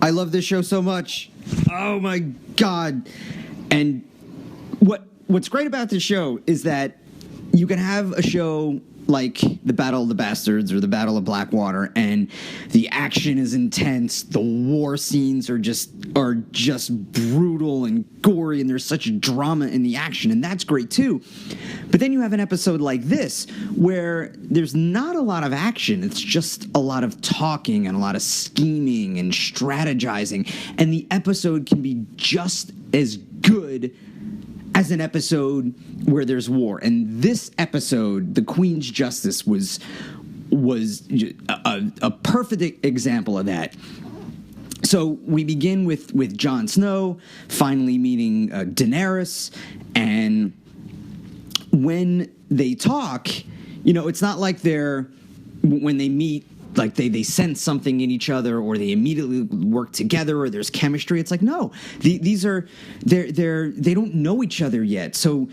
I love this show so much. Oh my God. And what's great about this show is that you can have a show like the Battle of the Bastards or the Battle of Blackwater, and the action is intense. The war scenes are just brutal and gory, and there's such drama in the action, and that's great too. But then you have an episode like this where there's not a lot of action. It's just a lot of talking and a lot of scheming and strategizing, and the episode can be just as good as an episode where there's war. And this episode, The Queen's Justice, was a perfect example of that. So we begin with Jon Snow finally meeting Daenerys, and when they talk, it's not like when they meet, like they sense something in each other, or they immediately work together, or there's chemistry. It's like, no, they don't know each other yet. So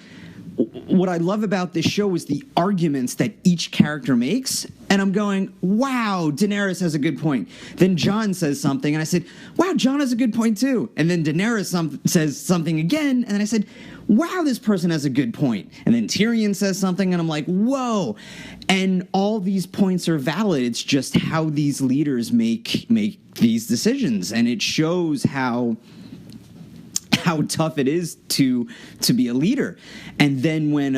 what I love about this show is the arguments that each character makes, and I'm going, wow, Daenerys has a good point. Then Jon says something, and I said, wow, Jon has a good point too. And then Daenerys says something again, and then I said, wow, this person has a good point. And then Tyrion says something, and I'm like, whoa. And all these points are valid. It's just how these leaders make these decisions, and it shows how tough it is to be a leader. And then when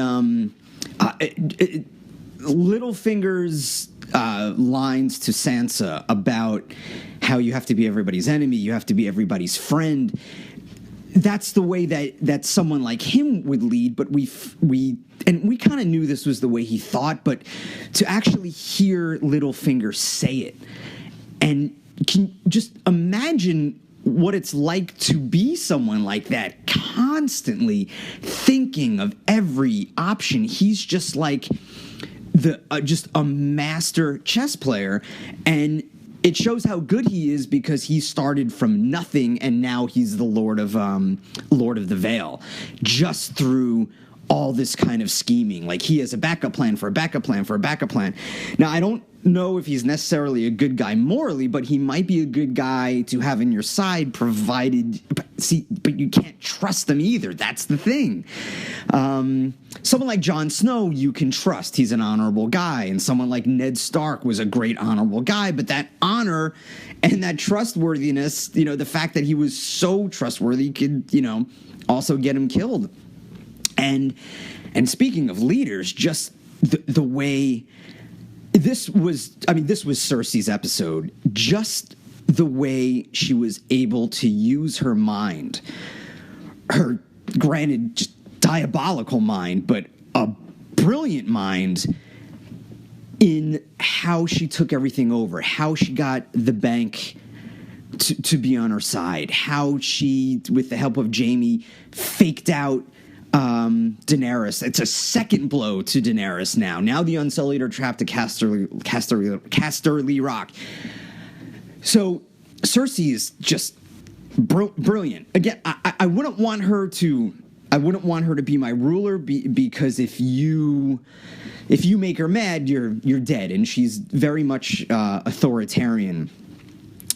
Littlefinger's lines to Sansa about how you have to be everybody's enemy, you have to be everybody's friend, that's the way that someone like him would lead. But we kind of knew this was the way he thought, but to actually hear Littlefinger say it, and can just imagine what it's like to be someone like that, constantly thinking of every option. He's just like just a master chess player, and it shows how good he is because he started from nothing, and now he's the Lord of the Vale, just through all this kind of scheming. Like, he has a backup plan for a backup plan for a backup plan. Now, I don't know if he's necessarily a good guy morally, but he might be a good guy to have in your side, provided. But you can't trust him either. That's the thing. Someone like Jon Snow, you can trust. He's an honorable guy. And someone like Ned Stark was a great honorable guy. But that honor and that trustworthiness, the fact that he was so trustworthy could, also get him killed. And speaking of leaders, just the way this was Cersei's episode, just the way she was able to use her mind, her, granted, just diabolical mind, but a brilliant mind, in how she took everything over, how she got the bank to be on her side, how she, with the help of Jaime, faked out Daenerys. It's a second blow to Daenerys now. Now the Unsullied are trapped at Casterly Rock. So Cersei is just brilliant. Again, I wouldn't want her to be my ruler, because if you make her mad, you're dead, and she's very much authoritarian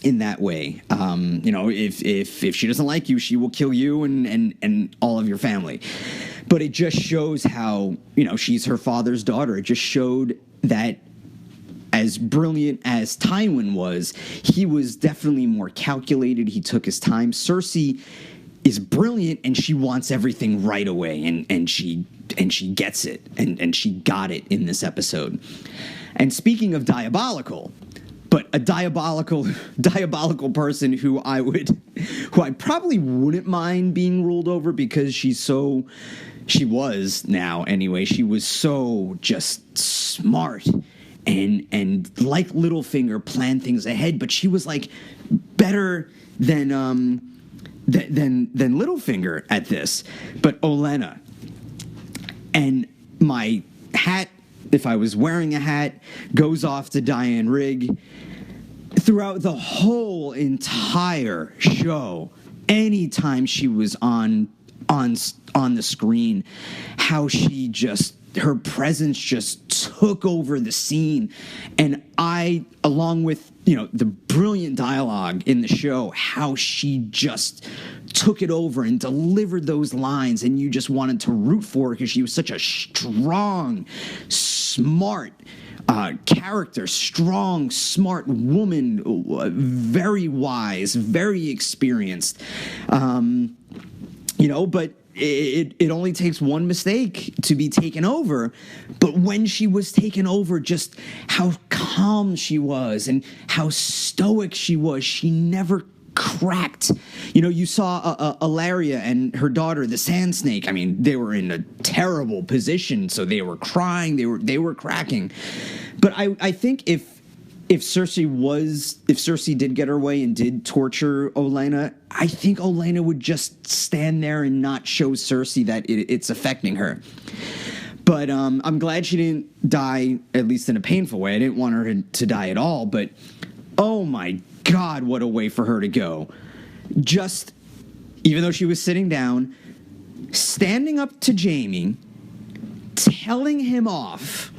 in that way. If she doesn't like you, she will kill you and all of your family. But it just shows how, she's her father's daughter. It just showed that as brilliant as Tywin was, he was definitely more calculated. He took his time. Cersei is brilliant, and she wants everything right away, and she gets it, and she got it in this episode. And speaking of diabolical, but a diabolical person who I probably wouldn't mind being ruled over, because she was so just smart and like Littlefinger, planned things ahead, but she was like better than Littlefinger at this. But Olenna, and my hat, if I was wearing a hat, goes off to Diane Rigg. Throughout the whole entire show, anytime she was on the screen, how her presence just took over the scene. And along with, the brilliant dialogue in the show, how she just took it over and delivered those lines, and you just wanted to root for her because she was such a strong, smart character, strong, smart woman, very wise, very experienced. But it only takes one mistake to be taken over. But when she was taken over, just how calm she was and how stoic she was. She never cracked. You saw Ilaria and her daughter, the Sand Snake. I mean, they were in a terrible position, so they were crying. They were cracking. But I think if Cersei did get her way and did torture Olenna, I think Olenna would just stand there and not show Cersei that it's affecting her. But I'm glad she didn't die, at least in a painful way. I didn't want her to die at all, but oh my God, what a way for her to go. Just, even though she was sitting down, standing up to Jaime, telling him off,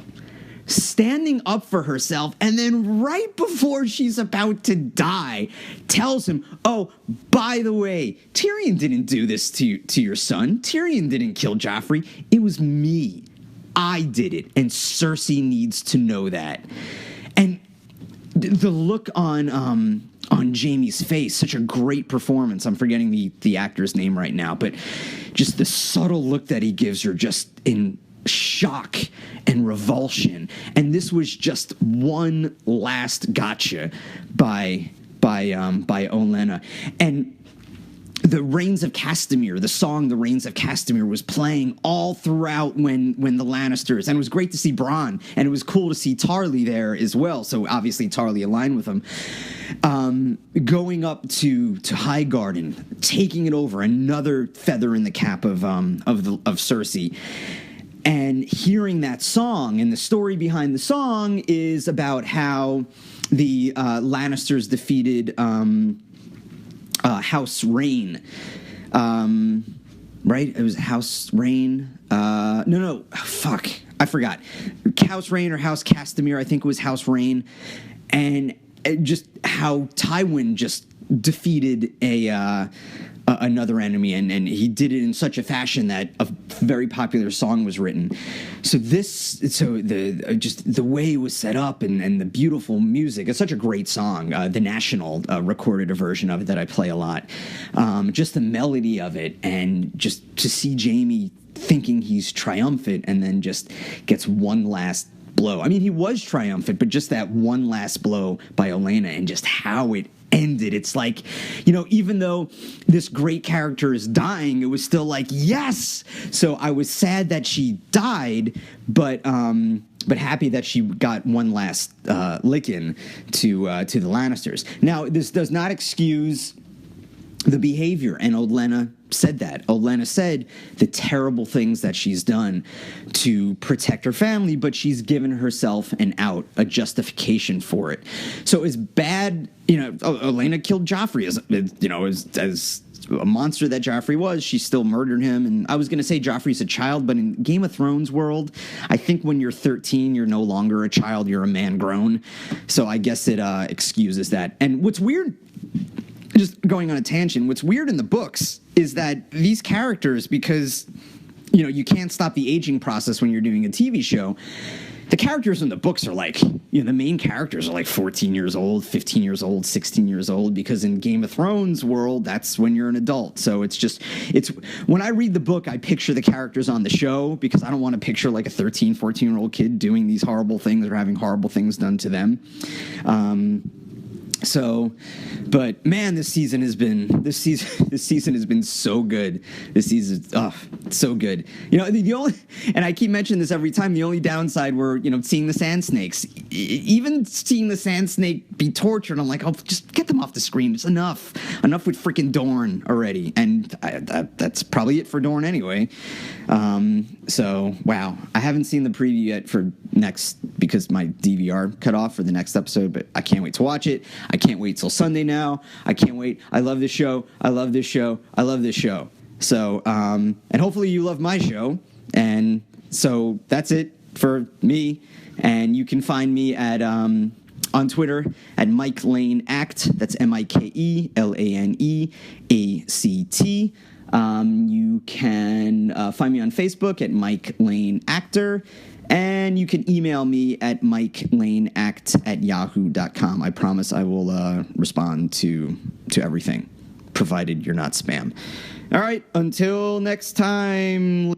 standing up for herself, and then right before she's about to die, tells him, oh, by the way, Tyrion didn't do this to your son. Tyrion didn't kill Joffrey. It was me. I did it, and Cersei needs to know that. And the look on Jaime's face, such a great performance. I'm forgetting the actor's name right now, but just the subtle look that he gives her, just in shock and revulsion. And this was just one last gotcha by Olenna. And the Rains of Castamere, the song The Rains of Castamere, was playing all throughout when the Lannisters, and it was great to see Bronn, and it was cool to see Tarly there as well, so obviously Tarly aligned with him, going up to Highgarden, taking it over, another feather in the cap of Cersei. And hearing that song, and the story behind the song is about how the Lannisters defeated House Rain. Right? It was House Rain. No. Fuck. I forgot. House Rain or House Castamere, I think it was House Rain. And just how Tywin just defeated another enemy, and he did it in such a fashion that a very popular song was written. So the way it was set up and the beautiful music, it's such a great song. The National recorded a version of it that I play a lot. Just the melody of it, and just to see Jaime thinking he's triumphant and then just gets one last blow. I mean, he was triumphant, but just that one last blow by Olenna, and just how it ended. It's like, even though this great character is dying, it was still like, yes. So I was sad that she died, but happy that she got one last licking to the Lannisters. Now, this does not excuse the behavior, and Olenna said that. Olenna said the terrible things that she's done to protect her family, but she's given herself an out, a justification for it. So as bad, Olenna killed Joffrey, as a monster that Joffrey was, she still murdered him. And I was going to say Joffrey's a child, but in Game of Thrones world, I think when you're 13, you're no longer a child, you're a man grown. So I guess it excuses that. And what's weird, just going on a tangent, what's weird in the books is that these characters, because, you can't stop the aging process when you're doing a TV show, the characters in the books are like, the main characters are like 14 years old, 15 years old, 16 years old, because in Game of Thrones world, that's when you're an adult. So it's when I read the book, I picture the characters on the show, because I don't want to picture like a 13, 14-year-old kid doing these horrible things or having horrible things done to them. But man, this season has been so good. This season, so good. The only, and I keep mentioning this every time, the only downside were, seeing the Sand Snakes. Even seeing the Sand Snake be tortured, I'm like, oh, just get them off the screen. It's enough with freaking Dorne already. And that's probably it for Dorne anyway. So wow, I haven't seen the preview yet for next, because my DVR cut off for the next episode, but I can't wait to watch it. I can't wait till Sunday now. I can't wait. I love this show. I love this show. I love this show. So, and hopefully you love my show. And so that's it for me. And you can find me at On Twitter at Mike Lane Act. That's MikeLaneAct. You can find me on Facebook at Mike Lane Actor. And you can email me at mikelaneact@yahoo.com. I promise I will respond to everything, provided you're not spam. All right, until next time.